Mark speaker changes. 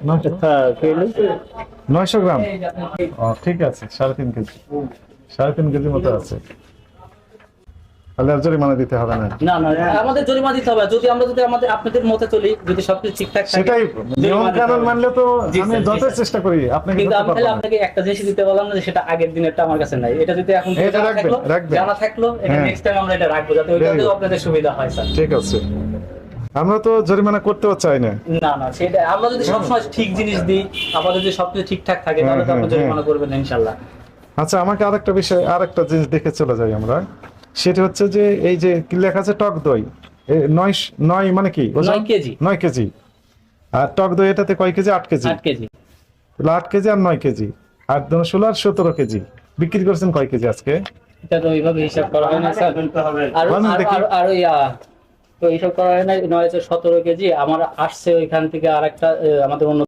Speaker 1: 900 গ্রাম। ও ঠিক আছে, 3.5 KG, 3.5 KG মতো আছে। তাহলে আর জরিমানা দিতে হবে না?
Speaker 2: না না, আমাদের জরিমানা দিতে হবে যদি আমরা আপনাদের মতে চলি, যদি সবকিছু ঠিকঠাক থাকে।
Speaker 1: সেটাই নিয়ম কানুন মানলে তো
Speaker 2: জি
Speaker 1: আমি
Speaker 2: স্যার, জি
Speaker 1: যত
Speaker 2: স্যার।
Speaker 1: চেষ্টা করি আপনাকে
Speaker 2: কিন্তু
Speaker 1: ধরতে
Speaker 2: আমি
Speaker 1: পারবো
Speaker 2: তাহলে
Speaker 1: না।
Speaker 2: আপনাকে একটা জিনিস দিতে বললাম না যে সেটা আগের দিনেরটা আমার কাছে নাই, এটা যদি এখন থেকে
Speaker 1: এটা
Speaker 2: জানা
Speaker 1: রাখবেন,
Speaker 2: থাকলো,
Speaker 1: রাখবেন।
Speaker 2: জানা থাকলো, এটা
Speaker 1: হ্যাঁ।
Speaker 2: নেক্সট টাইম আমরা এটা রাখবো যাতে
Speaker 1: Very
Speaker 2: ওইটাতেও
Speaker 1: good.
Speaker 2: আপনাদের সুবিধা হয় স্যার।
Speaker 1: ঠিক আছে, আমরা তো জরিমানা করতেও চাই না।
Speaker 2: না না, সেটা আমরা যদি সবসময় ঠিক জিনিস দিই, আমাদের যদি সবকিছু ঠিকঠাক থাকে, তাহলে তো আপনি জরিমানা করবেন না ইনশাল্লাহ।
Speaker 1: আচ্ছা, আমাকে আরেকটা বিষয়, আরেকটা জিনিস দেখে চলে যাই আমরা। সেটা হচ্ছে যে এই যে কি লেখা আছে টক দই, 9 মানে কি?
Speaker 2: 9 কেজি।
Speaker 1: 9 কেজি। আর টক দই এটাতে কয় কেজি? 8 কেজি।
Speaker 2: 8 কেজি।
Speaker 1: 8 কেজি আর 9 কেজি, 8 × 16 আর 17 কেজি। বিক্রি করছেন কয় কেজি আজকে?
Speaker 2: এটা তো ওইভাবে হিসাব করা হয় না স্যার। আর
Speaker 1: বলেন দেখি।
Speaker 2: আর ওই তো এইসব করা হয় না। 9 17 কেজি আমার আসছে ওইখান থেকে আরেকটা আমাদের অন্য